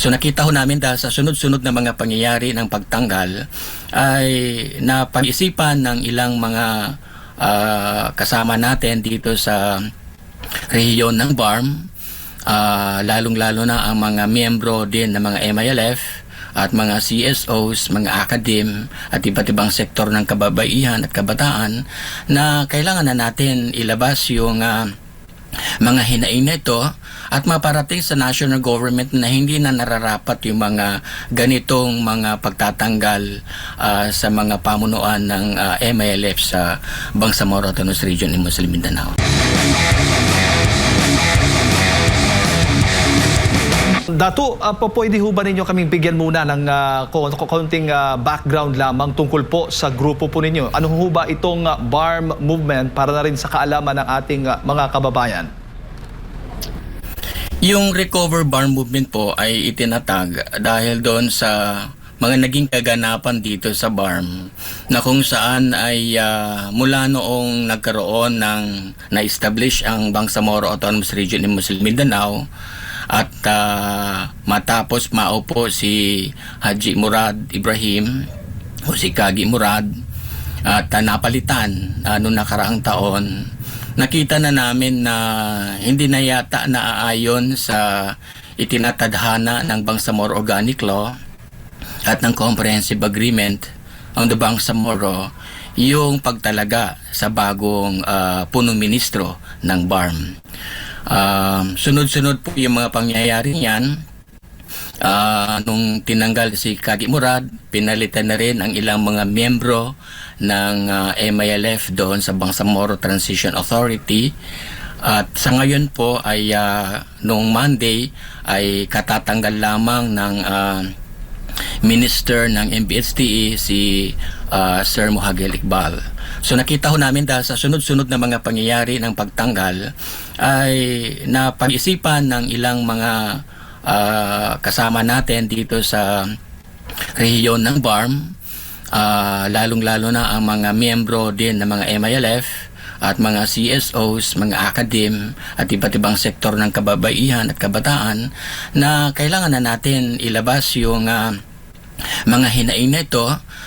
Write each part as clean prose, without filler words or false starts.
So nakita ho namin dahil sa sunod-sunod na mga pangyayari ng pagtanggal ay napag-isipan ng ilang mga kasama natin dito sa rehiyon ng BARM, lalong-lalo na ang mga miyembro din ng mga MILF at mga CSOs, mga academe at iba't ibang sektor ng kababaihan at kabataan na kailangan na natin ilabas yung mga hinaing na ito at maparating sa national government na hindi na nararapat yung mga ganitong mga pagtatanggal sa mga pamunuan ng MILF sa Bangsamoro Autonomous Region in Muslim Mindanao. Dato, pwede ho ba ninyo kaming bigyan muna ng konting background lamang tungkol po sa grupo po ninyo? Ano ho ba itong BARM movement para na rin sa kaalaman ng ating mga kababayan? Yung Recover BARM movement po ay itinatag dahil doon sa mga naging kaganapan dito sa BARM na kung saan ay mula noong nagkaroon ng na-establish ang Bangsamoro Autonomous Region in Muslim Mindanao at matapos maupo si Haji Murad Ibrahim o si Kagi Murad at napalitan noong nakaraang taon, nakita na namin na hindi na yata naaayon sa itinatadhana ng Bangsamoro Organic Law at ng Comprehensive Agreement on the Bangsamoro yung pagtalaga sa bagong punong ministro ng BARM. Sunod-sunod po yung mga pangyayari niyan. Nung tinanggal si Kagi Murad, pinalitan na rin ang ilang mga miyembro ng MILF doon sa Bangsamoro Transition Authority. At sa ngayon po ay noong Monday ay katatanggal lamang ng Minister ng MBSTE si Sir Mohagel Iqbal. So nakita ho namin dahil sa sunod-sunod na mga pangyayari ng pagtanggal ay napag-isipan ng ilang mga kasama natin dito sa rehiyon ng BARM, lalong-lalo na ang mga miyembro din ng mga MILF at mga CSOs, mga academe at iba't ibang sektor ng kababaihan at kabataan na kailangan na natin ilabas yung mga hinaing na ito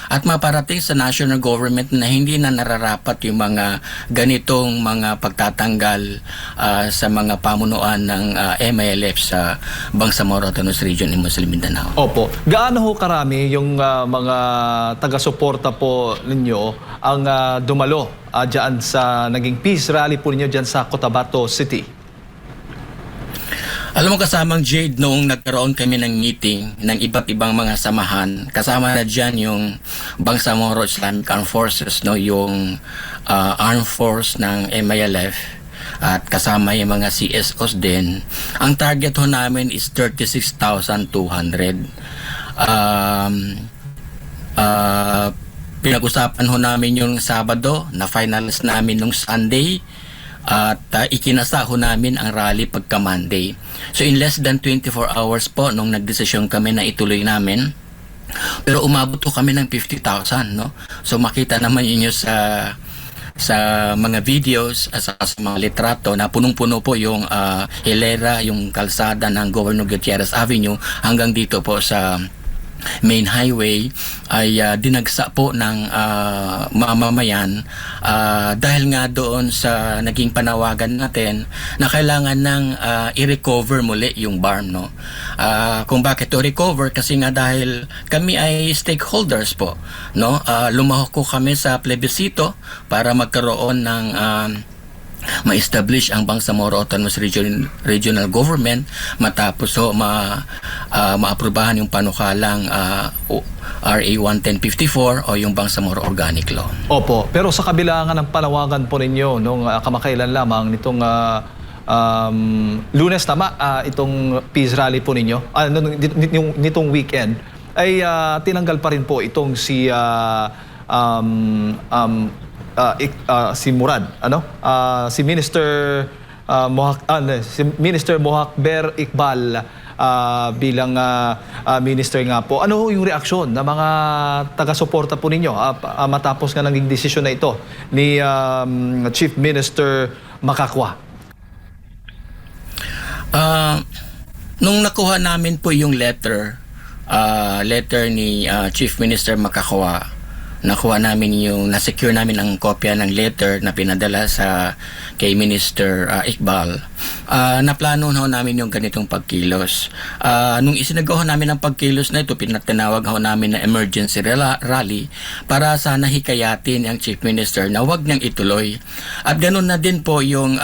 at maparating sa national government na hindi na nararapat yung mga ganitong mga pagtatanggal sa mga pamunuan ng MILF sa Bangsamoro Autonomous Region in Muslim Mindanao. Opo. Gaano ho karami yung mga taga-suporta po ninyo ang dumalo dyan sa naging peace rally po ninyo dyan sa Cotabato City? Alam mo, kasamang Jade, noong nagkaroon kami ng meeting ng iba't ibang mga samahan, kasama na dyan yung Bangsamoro Islamic Armed Forces, no, yung Armed Force ng MILF at kasama yung mga CSOs din. Ang target ho namin is 36,200. Pinag-usapan ho namin yung Sabado na finals namin nung Sunday at ikinasa ho namin ang rally pagka Monday. So in less than 24 hours po nung nagdesisyon kami na ituloy namin, pero umabot ho kami ng 50,000, no? So makita naman niyo sa mga videos at sa mga litrato na punong-puno po yung hilera, yung kalsada ng Governor Gutierrez Avenue hanggang dito po sa main highway ay dinagsa po ng mamamayan dahil nga doon sa naging panawagan natin na kailangan ng i-recover muli yung BARM, no? Kung bakit to recover, kasi nga dahil kami ay stakeholders po, no? Lumahok ko kami sa plebisito para magkaroon ng ma-establish ang Bangsamoro Autonomous Regional Government matapos maaprubahan yung panukalang RA 1154 o yung Bangsamoro Organic Law. Opo, pero sa kabilangan ng panawagan po ninyo nung kamakailan lamang nitong Lunes, tama, itong peace rally po ninyo, nitong weekend, ay tinanggal pa rin po itong si Murad, si Minister Minister Mohagel Iqbal bilang minister nga po. Ano yung reaksyon ng mga taga-suporta po ninyo matapos nga naging desisyon na ito ni Chief Minister Makakwa? Nung nakuha namin po yung letter ni Chief Minister Makakwa, nakuha namin na-secure namin ang kopya ng letter na pinadala kay Minister Iqbal. Naplano na ho namin yung ganitong pagkilos. Nung isinagawa namin ang pagkilos na ito, pinatinawag ho namin na emergency rally para sana hikayatin ang Chief Minister na huwag niyang ituloy. At ganun na din po yung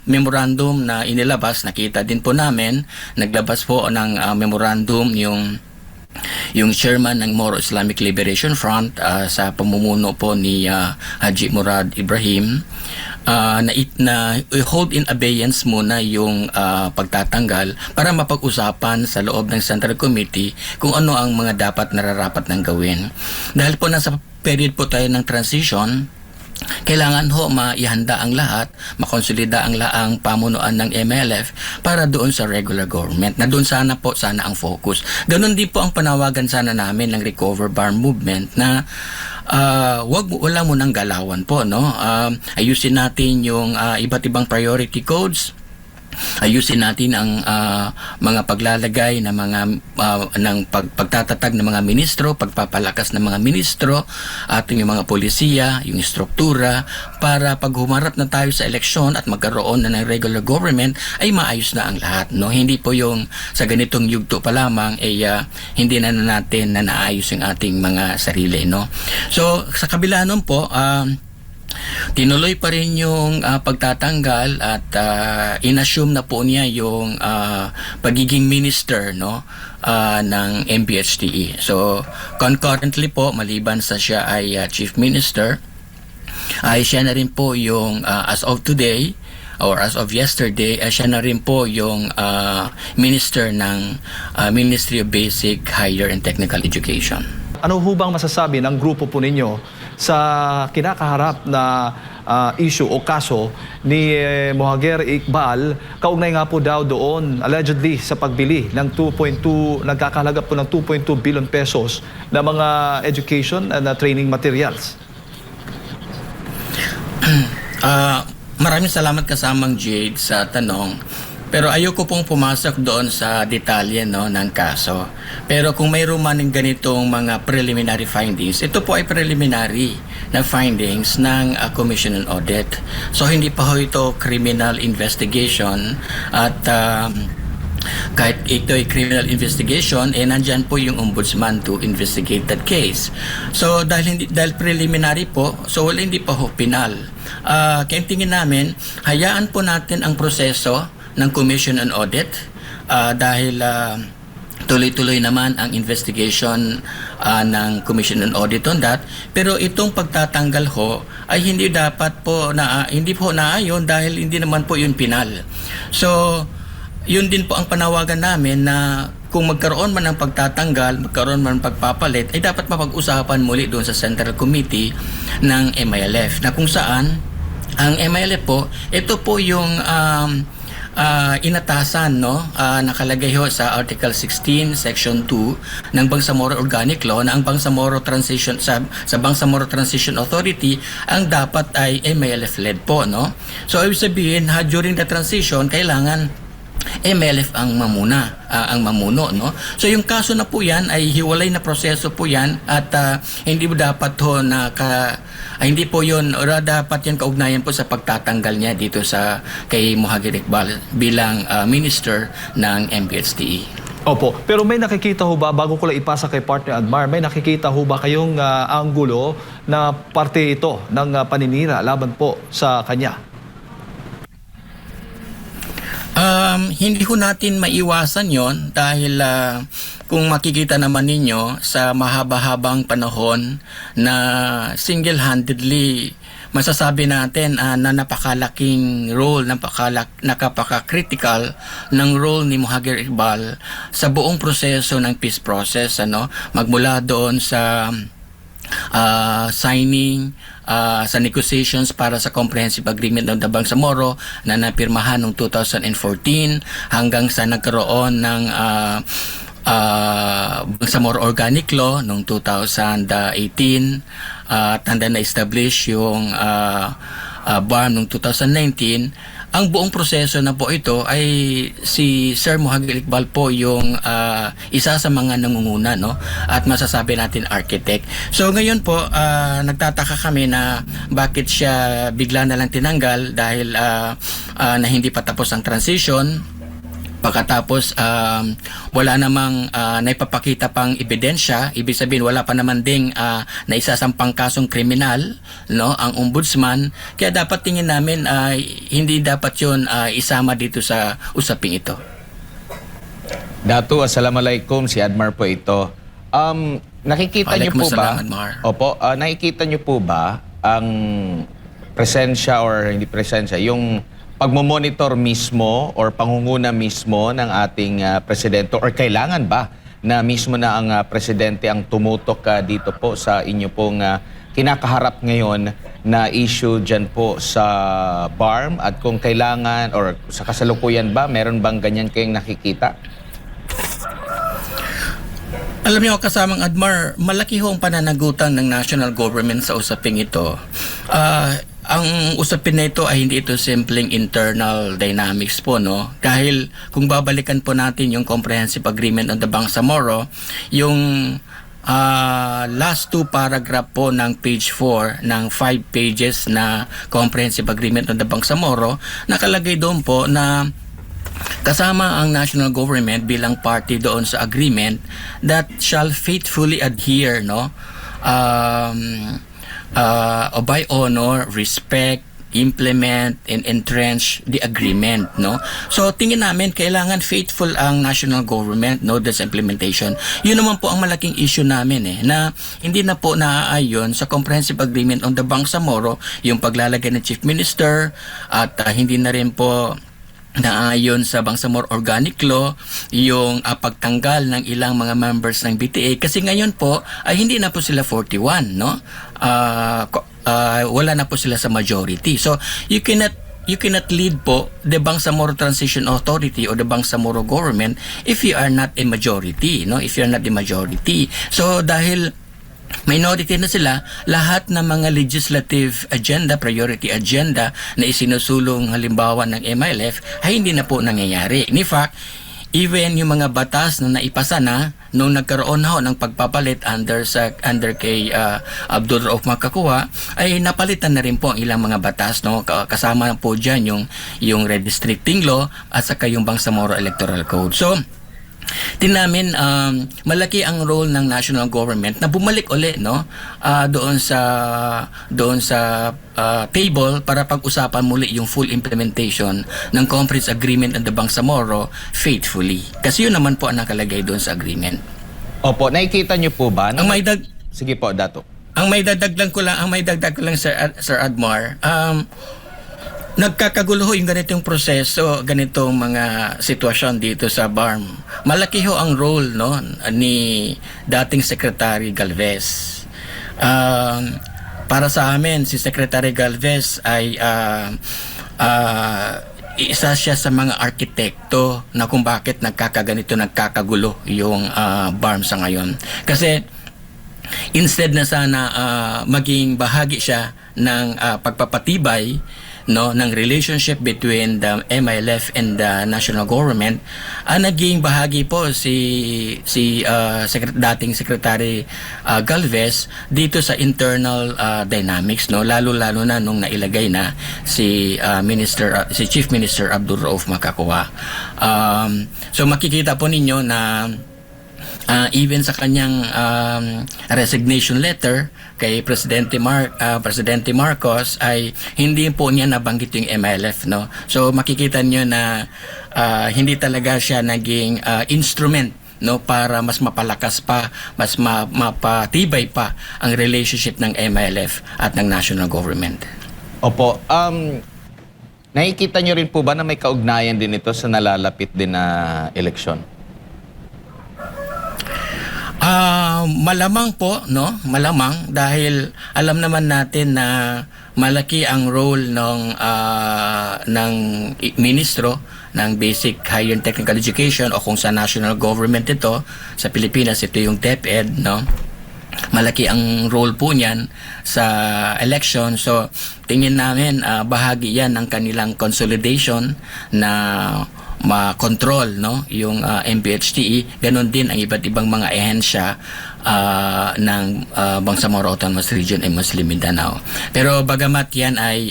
memorandum na inilabas, nakita din po namin, naglabas po ng memorandum yung chairman ng Moro Islamic Liberation Front sa pamumuno po ni Haji Murad Ibrahim na hold in abeyance muna yung pagtatanggal para mapag-usapan sa loob ng Central Committee kung ano ang mga dapat nararapat nang gawin. Dahil po nasa period po tayo ng transition, kailangan ho maihanda ang lahat, makonsolida ang pamunuan ng MLF para doon sa regular government, na doon sana ang focus. Ganon din po ang panawagan sana namin ng Recover Bar Movement na wala mo nang galawan po, no? Ayusin natin yung iba't ibang priority codes. Ayusin natin ang mga paglalagay ng pagtatatag ng mga ministro, pagpapalakas ng mga ministro, ating yung mga polisiya, yung struktura, para pag humarap na tayo sa eleksyon at magkaroon na ng regular government, ay maayos na ang lahat, no? Hindi po yung sa ganitong yugto pa lamang hindi na natin na naayos yung ating mga sarili, no? So sa kabila nun po, tinuloy pa rin yung pagtatanggal at inassume na po niya yung pagiging minister, no, ng MPHTE. So concurrently po, maliban sa siya ay chief minister, ay siya na rin po yung as of today or as of yesterday, siya na rin po yung minister ng Ministry of Basic, Higher and Technical Education. Ano ho bang masasabi ng grupo po ninyo sa kinakaharap na issue o kaso ni Mohaguer Iqbal, kaugnay nga po daw doon allegedly sa pagbili ng nagkakahalaga po ng 2.2 billion pesos na mga education and training materials? Maraming salamat kasamang Jade sa tanong. Pero ayoko pong pumasok doon sa detalye, no, ng kaso. Pero kung mayroon man ng ganitong mga preliminary findings, ito po ay preliminary na findings ng Commission on Audit. So hindi pa ho ito criminal investigation at kahit ito ay criminal investigation, nandyan po yung ombudsman to investigate that case. So dahil preliminary po, so wala, hindi pa ho penal. Kaya tingin namin, hayaan po natin ang proseso ng Commission on Audit dahil tuloy-tuloy naman ang investigation ng Commission on Audit on that. Pero itong pagtatanggal ho ay hindi dapat po hindi po naayon dahil hindi naman po yun penal. So yun din po ang panawagan namin na kung magkaroon man ng pagtatanggal, magkaroon man ng pagpapalit, ay dapat mapag-usapan muli doon sa Central Committee ng MILF, na kung saan ang MILF po, ito po yung inatasan, no, nakalagay ho sa Article 16 Section 2 ng Bangsamoro Organic Law na ang Bangsamoro Transition sa Bangsamoro Transition Authority ang dapat ay MILF led po, no. So ibig sabihin, during the transition kailangan MLF ang mamuno, no. So yung kaso na po yan ay hiwalay na proseso po yan at hindi mo dapat ho hindi po yun, or dapat yan kaugnayan po sa pagtatanggal niya dito kay Mohaguer Iqbal bilang minister ng MPHTE. Opo, pero may nakikita ho ba, bago ko lang ipasa kay partner Admar, may nakikita ho ba kayong anggulo na parte ito ng paninira laban po sa kanya? Hindi ho natin maiwasan yon dahil kung makikita naman ninyo sa mahaba-habang panahon na single-handedly masasabi natin na napakalaking role, napaka-critical ng role ni Mohaguer Iqbal sa buong proseso ng peace process, magmula doon sa signing sa negotiations para sa Comprehensive Agreement ng Bangsamoro na napirmahan noong 2014 hanggang sa nagkaroon ng Bangsamoro Organic Law noong 2018 at handa na-establish yung BARM noong 2019. ang buong proseso na po ito ay si Sir Mohagil Iqbal po yung isa sa mga nangunguna, no? At masasabi natin architect. So ngayon po, nagtataka kami na bakit siya bigla na lang tinanggal dahil na hindi pa tapos ang transition. Pagkatapos wala namang naipapakita pang ebidensya, ibig sabihin wala pa naman ding naisasampang kasong kriminal, no, ang ombudsman, kaya dapat tingin namin hindi dapat 'yon isama dito sa usaping ito. Datu, assalamualaikum, si Admar po ito. Nakikita niyo po ba? Admar. Opo, nakikita niyo po ba ang presensya or hindi presensya, yung pagmomonitor mismo or pangunguna mismo ng ating presidente, or kailangan ba na mismo na ang presidente ang tumutok dito po sa inyo pong kinakaharap ngayon na issue dyan po sa BARM, at kung kailangan or sa kasalukuyan ba, meron bang ganyan kayong nakikita? Alam niyo, kasamang Admar, malaki ho ang pananagutan ng national government sa usaping ito. Ang usapin na ito ay hindi ito simpleng internal dynamics po, no? Dahil kung babalikan po natin yung Comprehensive Agreement on the Bangsamoro, yung last two paragraph po ng page 4 ng 5 pages na Comprehensive Agreement on the Bangsamoro, nakalagay doon po na kasama ang national government bilang party doon sa agreement that shall faithfully adhere, no? By honor, respect, implement, and entrench the agreement, no? So, tingin namin, kailangan faithful ang national government, no, this implementation. Yun naman po ang malaking issue namin, na hindi na po naaayon sa Comprehensive Agreement on the Bangsamoro, yung paglalagay ng Chief Minister, at hindi na rin po naayon sa Bangsamoro Organic Law yung pagtanggal ng ilang mga members ng BTA, kasi ngayon po ay hindi na po sila 41, no? Wala na po sila sa majority. So you cannot lead po the Bangsamoro Transition Authority or the Bangsamoro government if you are not a majority, no? If you are not the majority. So dahil minority na sila, lahat ng mga legislative agenda, priority agenda na isinusulong halimbawa ng MILF ay hindi na po nangyayari. In fact, even yung mga batas na naipasa na nung nagkaroon ho ng pagpapalit under kay Abdul Rauf Makakuwa, ay napalitan na rin po ang ilang mga batas, no? Kasama na po dyan yung redistricting law at saka yung Bangsamoro Electoral Code. So tinamin malaki ang role ng national government na bumalik uli, no, doon sa table para pag-usapan muli yung full implementation ng Comprehensive Agreement on the Bangsamoro faithfully, kasi yun naman po ang nakalagay doon sa agreement. Opo, nakikita niyo po ba? Ang may Sige po, Dato. Ang may dagdag ko lang Sir Admar, nagkakagulo ho yung ganitong proseso, ganitong mga sitwasyon dito sa BARM. Malaki ho ang role, no, ni dating Secretary Galvez. Para sa amin, si Secretary Galvez ay isa siya sa mga arkitekto na kung bakit nagkakagulo yung BARM sa ngayon. Kasi instead na sana maging bahagi siya ng pagpapatibay, no, ng relationship between the MILF and the national government, naging bahagi po si dating Secretary Galvez dito sa internal dynamics, no, lalo na nung nailagay na si Chief Minister Abdul Rauf Makakuwa. So makikita po ninyo na even sa kanyang resignation letter kay Presidente Marcos ay hindi po niya nabanggit yung MILF, no? So makikita niyo na hindi talaga siya naging instrument, no, para mas mapalakas pa, mas mapatibay pa ang relationship ng MILF at ng national government. Opo, nakikita niyo rin po ba na may kaugnayan din ito sa nalalapit din na eleksyon? Malamang po, no? Malamang, dahil alam naman natin na malaki ang role ng ministro ng Basic Higher and Technical Education, o kung sa national government ito, sa Pilipinas ito yung DepEd, no? malaki ang role po niyan sa election. So tingin namin bahagi yan ng kanilang consolidation na ma-control, no, yung MPHTE. Ganon din ang iba't ibang mga ehensya ng Bangsamoro Autonomous Region and Muslim Mindanao. Pero bagamat yan ay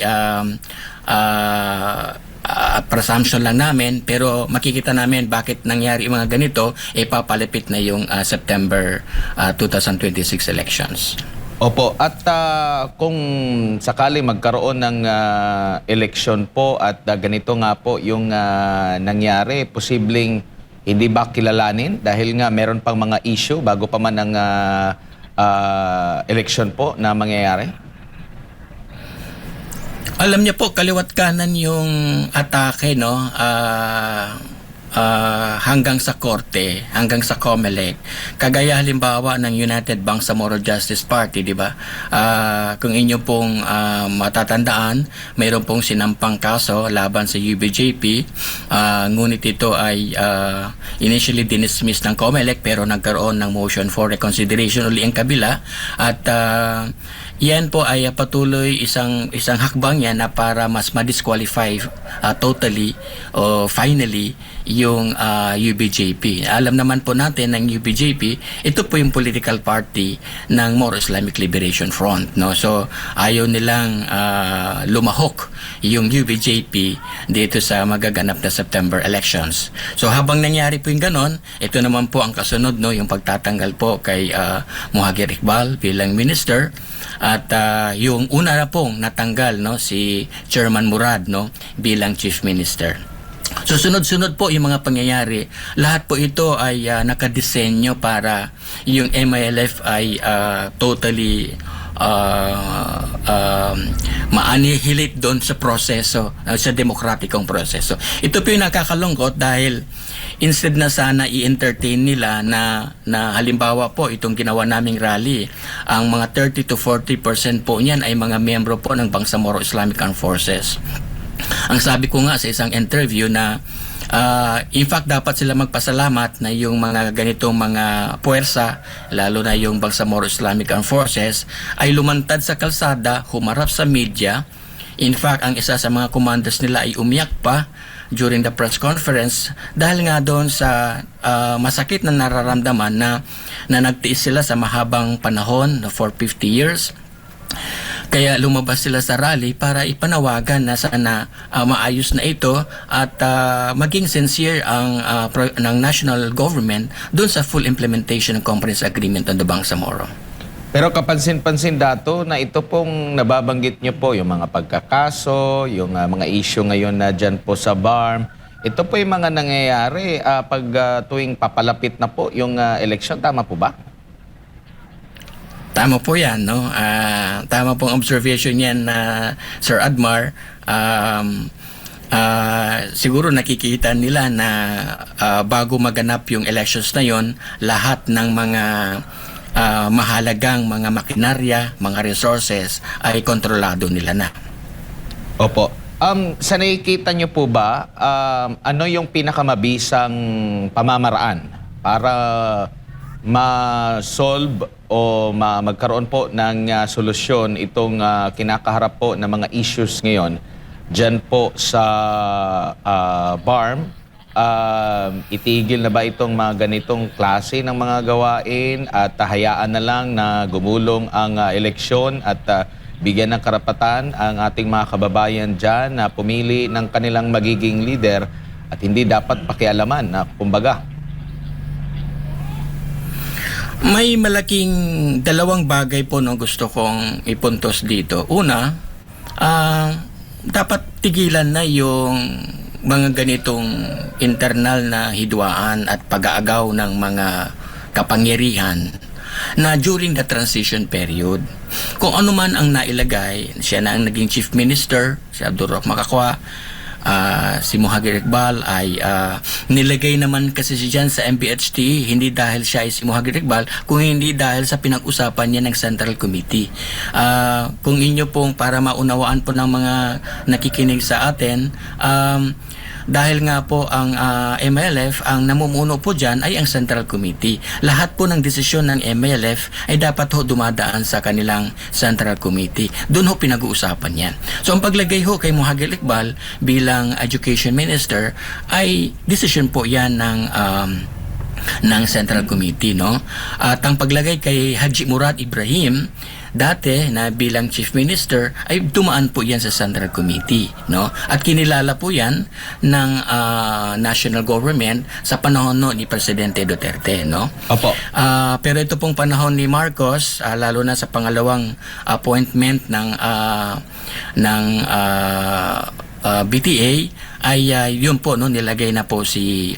presumption lang namin, pero makikita namin bakit nangyari yung mga ganito, papalapit na yung September 2026 elections. Opo, at kung sakali magkaroon ng eleksyon po at ganito nga po yung nangyari, posibleng hindi ba kilalanin dahil nga meron pang mga issue bago pa man ang eleksyon po na mangyayari? Alam niyo po, kaliwat kanan yung atake, no, hanggang sa korte, hanggang sa COMELEC. Kagaya halimbawa ng United Bangsamoro Justice Party, di ba? Kung inyo pong matatandaan, mayroon pong sinampang kaso laban sa UBJP. Ngunit ito ay initially dinismiss ng COMELEC, pero nagkaroon ng motion for reconsideration uli ang kabila. At yan po ay patuloy isang hakbang yan na para mas ma-disqualify totally o finally yung UBJP. Alam naman po natin ng UBJP, ito po yung political party ng Moro Islamic Liberation Front, no? So ayaw nilang lumahok yung UBJP dito sa magaganap na September elections. So habang nangyari po yung ganon, ito naman po ang kasunod, no, yung pagtatanggal po kay Muhagir Iqbal bilang minister. At yung una na pong natanggal, no, si Chairman Murad, no, bilang Chief Minister. So sunod-sunod po yung mga pangyayari. Lahat po ito ay nakadisenyo para yung MILF ay totally maanihilate doon sa proseso, sa demokratikong proseso. Ito po yung nakakalungkot dahil instead na sana i-entertain nila na halimbawa po itong ginawa naming rally, ang mga 30 to 40% po niyan ay mga miyembro po ng Bangsamoro Islamic Armed Forces. Ang sabi ko nga sa isang interview na in fact dapat sila magpasalamat na yung mga ganitong mga puwersa, lalo na yung Bangsamoro Islamic Armed Forces, ay lumantad sa kalsada, humarap sa media. In fact, ang isa sa mga commanders nila ay umiyak pa during the press conference dahil nga doon sa masakit na nararamdaman na nagtiis sila sa mahabang panahon for 50 years. Kaya lumabas sila sa rally para ipanawagan na sana maayos na ito at maging sincere ang ng national government doon sa full implementation ng Comprehensive Agreement on the Bangsamoro. Pero kapansin-pansin dato na ito pong nababanggit nyo po, yung mga pagkakaso, yung mga issue ngayon na dyan po sa BARM, ito po yung mga nangyayari pag tuwing papalapit na po yung election, tama po ba? Tama po yan, no? Tama pong observation yan, Sir Admar. Siguro nakikita nila na bago maganap yung elections na yon, lahat ng mga mahalagang mga makinarya, mga resources ay kontrolado nila na. Opo. Sa nakikita nyo po ba, ano yung pinakamabisang pamamaraan para ma-solve o magkaroon po ng solusyon itong kinakaharap po ng mga issues ngayon dyan po sa BARM? Itigil na ba itong mga ganitong klase ng mga gawain at hayaan na lang na gumulong ang eleksyon at bigyan ng karapatan ang ating mga kababayan dyan na pumili ng kanilang magiging leader at hindi dapat pakialaman na kumbaga? May malaking dalawang bagay po no gusto kong ipuntos dito. Una, dapat tigilan na yung mga ganitong internal na hidwaan at pag-aagaw ng mga kapangyarihan na during the transition period. Kung ano man ang nailagay, siya na ang naging Chief Minister, si Abdul Roque Makakwa, si Muhagir Iqbal ay nilagay naman kasi siya dyan sa MPHT hindi dahil siya ay si Muhagir Iqbal, kung hindi dahil sa pinag-usapan niya ng Central Committee. Kung inyo pong para maunawaan po ng mga nakikinig sa atin, dahil nga po ang MLF, ang namumuno po dyan ay ang Central Committee. Lahat po ng desisyon ng MLF ay dapat ho dumadaan sa kanilang Central Committee. Doon ho pinag-uusapan yan. So ang paglagay ho kay Mohagel Iqbal bilang Education Minister ay desisyon po yan ng Central Committee, no? At ang paglagay kay Haji Murad Ibrahim dati na bilang Chief Minister ay dumaan po yan sa Central Committee, no? At kinilala po yan ng national government sa panahon no ni Presidente Duterte, no? Opo. Pero ito pong panahon ni Marcos, lalo na sa pangalawang appointment ng BTA ay yun po no, nilagay na po si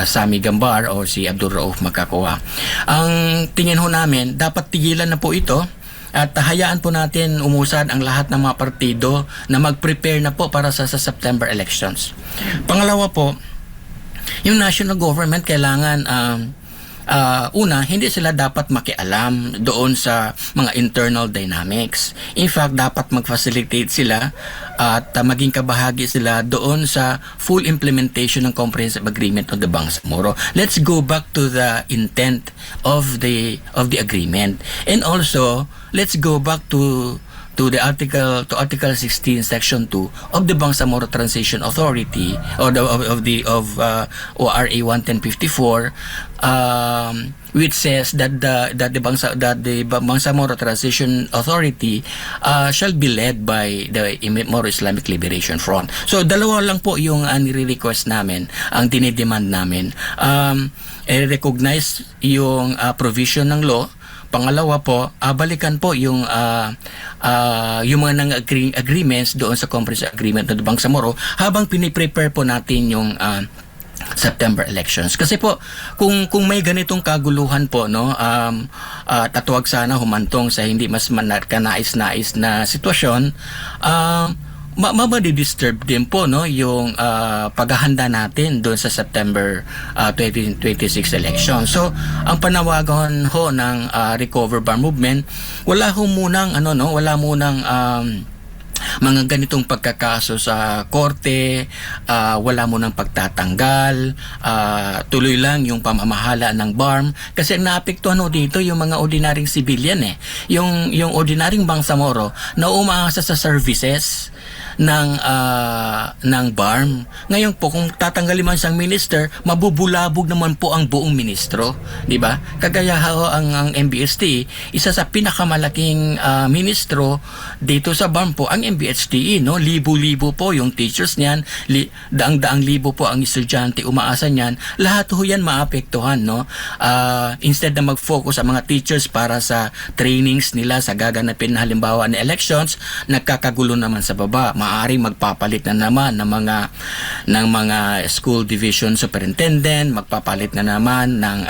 Sami Gambar o si Abdul Rauf Magkakuwa. Ang tingin ho namin, dapat tigilan na po ito at hayaan po natin umusad ang lahat ng mga partido na mag-prepare na po para sa September elections. Pangalawa po, yung national government kailangan una, hindi sila dapat makialam doon sa mga internal dynamics. In fact, dapat mag-facilitate sila at maging kabahagi sila doon sa full implementation ng Comprehensive Agreement on the Bangsamoro. Let's go back to the intent of the agreement. And also, let's go back to Article 16 Section 2 of the Bangsamoro Transition Authority or of ORA 1154, which says that the Bangsamoro Transition Authority shall be led by the Moro Islamic Liberation Front. So dalawa lang po yung nire-request namin, ang dinidemand namin. I-recognize yung provision ng law. Pangalawa po, balikan po yung mga agreements doon sa Comprehensive Agreement ng Bangsamoro habang piniprepare po natin yung September elections. Kasi po, kung may ganitong kaguluhan po, no, tatawag sana humantong sa hindi mas kanais-nais na sitwasyon, madi-disturb din po no yung paghahanda natin doon sa September 2026 election. So ang panawagan ho ng Recover Bar Movement, wala munang mga ganitong pagkakaso sa korte, wala mo ng pagtatanggal, tuloy lang yung pamamahala ng BARM kasi naapektuhan ho dito yung mga ordinaryong civilian yung ordinaryong Bangsamoro na umaasa sa services ng BARM. Ngayon po kung tatanggalin man siyang minister, mabubulabog naman po ang buong ministro, di ba? Kagaya ho ang MBST, isa sa pinakamalaking ministro dito sa BARM po ang MBSTE, no? Libo-libo po yung teachers niyan, daang-daang libo po ang estudyante umaasa niyan. Lahat ho yan maapektuhan, no? Instead na mag-focus ang mga teachers para sa trainings nila sa gaganapin na halimbawa na elections, nagkakagulo naman sa baba. Maaaring magpapalit na naman ng mga school division superintendent, magpapalit na naman ng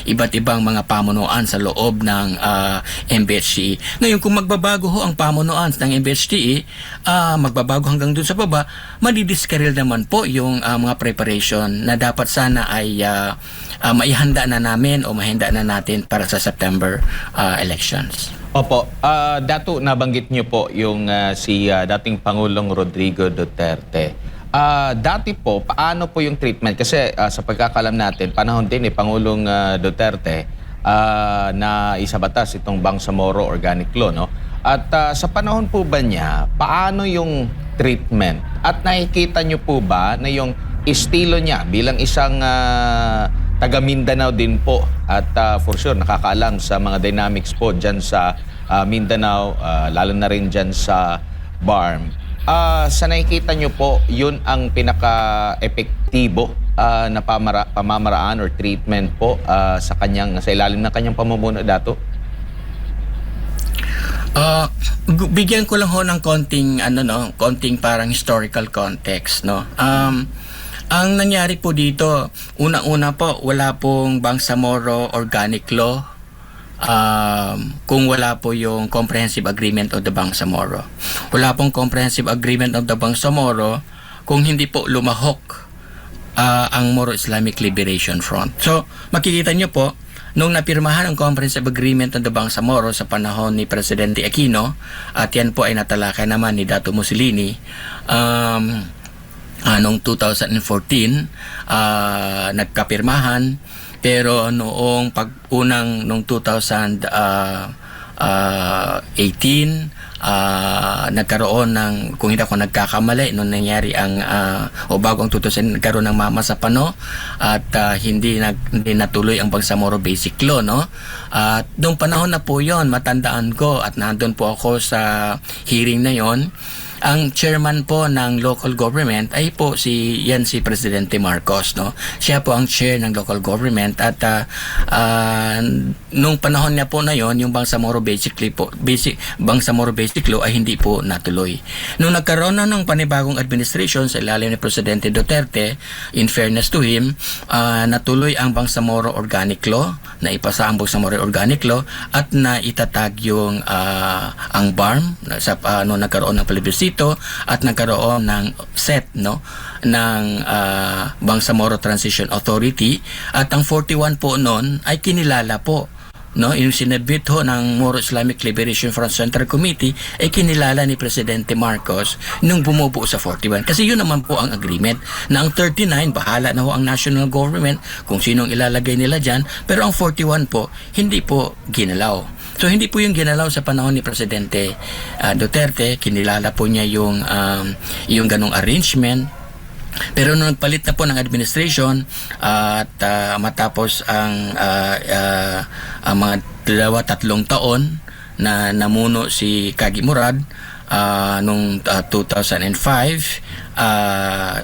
iba't ibang mga pamunuan sa loob ng MBHTE. Ngayon kung magbabago ho ang pamunuan ng MBHTE, magbabago hanggang dun sa baba, madidiskaril naman po yung mga preparation na dapat sana ay maihanda na namin o mahanda na natin para sa September elections. Opo, Dato, nabanggit niyo po yung si dating Pangulong Rodrigo Duterte. Dati po, paano po yung treatment? Kasi sa pagkakalam natin, panahon din ni Pangulong Duterte na isabatas itong Bangsamoro Organic Law, no? At sa panahon po ba niya, paano yung treatment? At nakikita niyo po ba na yung estilo niya bilang isang taga Mindanao din po at for sure nakakaalam sa mga dynamics po dyan sa Mindanao, lalo na rin dyan sa BARM. Sa nakikita nyo po, yun ang pinaka-epektibo na pamamaraan or treatment po sa ilalim ng kanyang pamumuno, Dato? Bigyan ko lang ho ng konting parang historical context, no. Ang nangyari po dito, una-una po, wala pong Bangsamoro Organic Law kung wala po yung Comprehensive Agreement of the Bangsamoro. Wala pong Comprehensive Agreement of the Bangsamoro kung hindi po lumahok ang Moro Islamic Liberation Front. So, makikita nyo po, nung napirmahan ang Comprehensive Agreement of the Bangsamoro sa panahon ni Presidente Aquino, at yan po ay natalakay naman ni Dato Mussolini, noong 2014 nagkapirmahan, pero noong pag-unang noong 2018 nagkaroon ng, kung hindi ako nagkakamali, nung nangyari ang o bago ang 2000 nagkaroon ng Mama sa Pano at hindi natuloy ang Bangsamoro Basic Law, no? At noong panahon na po yon, matandaan ko at nandun po ako sa hearing na yon. Ang chairman po ng local government ay po si Presidente Marcos, no. Siya po ang chair ng local government at nung panahon niya po na yon, yung Bangsamoro Basic Law ay hindi po natuloy. Nung nagkaroon na ng panibagong administration sa ilalim ni Presidente Duterte, in fairness to him, natuloy ang Bangsamoro Organic Law, na ipasa ang Bangsamoro Organic Law at na itatag yung ang BARM sa nung nagkaroon ng plebiscito at nagkaroon ng set, no, ng Bangsamoro Transition Authority, at ang 41 po noon ay kinilala po, no, yung sinabit ho ng Moro Islamic Liberation Front Central Committee ay kinilala ni Presidente Marcos nung bumubuo sa 41, kasi yun naman po ang agreement na ang 39 bahala na ho ang national government kung sinong ilalagay nila dyan, pero ang 41 po hindi po ginalaw. So hindi po yung ginalaw sa panahon ni Presidente Duterte. Kinilala po niya yung ganong arrangement. Pero nung nagpalit na po ng administration at matapos ang mga 2-3 taon na namuno si Kagi Murad nung 2005,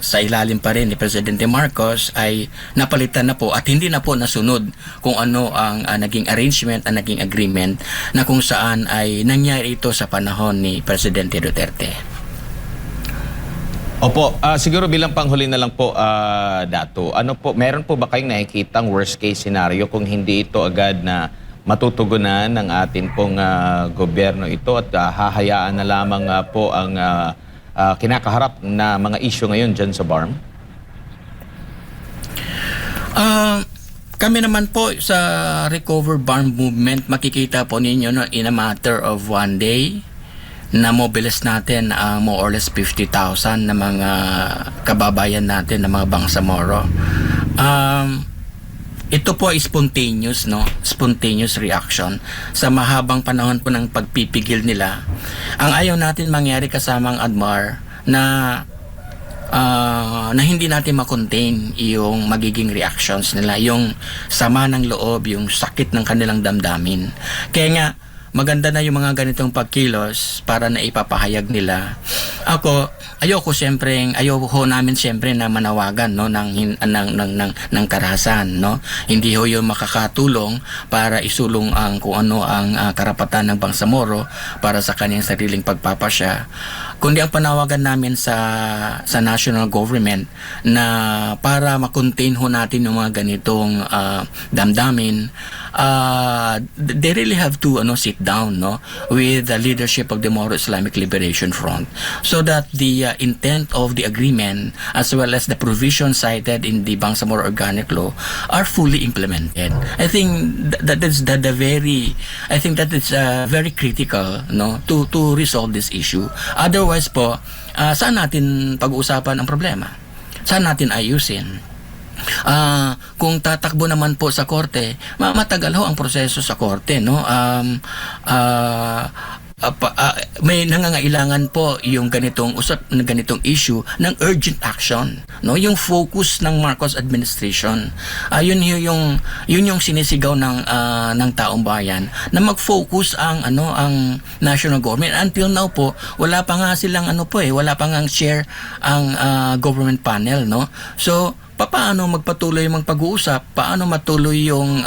sa ilalim pa rin ni Presidente Marcos, ay napalitan na po at hindi na po nasunod kung ano ang naging arrangement, ang naging agreement na kung saan ay nangyari ito sa panahon ni Presidente Duterte. Opo, siguro bilang panghuli na lang po, Dato, ano po, meron po ba kayong nakikitang worst case scenario kung hindi ito agad na matutugunan ng atin pong gobyerno ito at hahayaan na lamang po ang kinakaharap na mga issue ngayon dyan sa BARM? Kami naman po sa Recover BARM Movement, makikita po ninyo, no, in a matter of one day na mobilize natin more or less 50,000 na mga kababayan natin na mga Bangsamoro. Ito po ay spontaneous, no? Spontaneous reaction sa mahabang panahon po ng pagpipigil nila. Ang ayaw natin mangyari kasamang ADMAR na hindi natin makontain yung magiging reactions nila, yung sama ng loob, yung sakit ng kanilang damdamin. Kaya nga, maganda na yung mga ganitong pagkilos para na ipapahayag nila. Ayoko namin siyempre na manawagan, no, ng karahasan, no. Hindi ho yung makakatulong para isulong kung ano ang karapatan ng Bangsamoro para sa kanyang sariling pagpapasya, kundi ang panawagan namin sa national government na para makontain ho natin yung mga ganitong damdamin. They really have to sit down, no, with the leadership of the Moro Islamic Liberation Front, so that the intent of the agreement as well as the provisions cited in the Bangsamoro Organic Law are fully implemented. I think that is very critical, no, to resolve this issue. Otherwise po, saan natin pag-uusapan ang problema? Saan natin ayusin? Kung tatakbo naman po sa korte, matagal ho ang proseso sa korte, no. May nangangailangan po yung ganitong issue ng urgent action, no, yung focus ng Marcos administration. Yun yung sinisigaw ng taong bayan na mag-focus ang national government. Until now po wala pa nga silang wala pa nga share ang government panel, no. So paano magpatuloy yung pag-uusap? Paano matuloy yung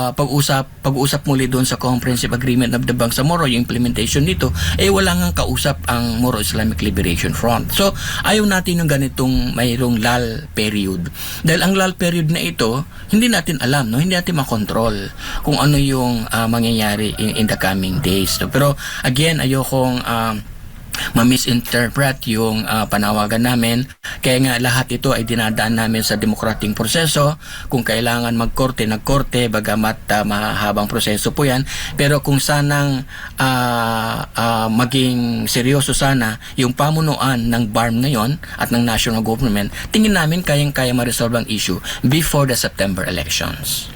pag-usap muli doon sa Comprehensive Agreement of the Bangsamoro, yung implementation nito? Wala nang kausap ang Moro Islamic Liberation Front. So, ayaw natin yung ganitong mayroong lull period. Dahil ang lull period na ito, hindi natin alam, no? Hindi natin makontrol kung ano yung mangyayari in the coming days. No? Pero, again, ayokong ma-misinterpret yung panawagan namin. Kaya nga lahat ito ay dinadaan namin sa demokrating proseso. Kung kailangan magkorte, nagkorte, bagamat mahabang proseso po yan. Pero kung sanang maging seryoso sana yung pamunuan ng BARM ngayon at ng national government, tingin namin kayang-kaya ma-resolve ang issue before the September elections.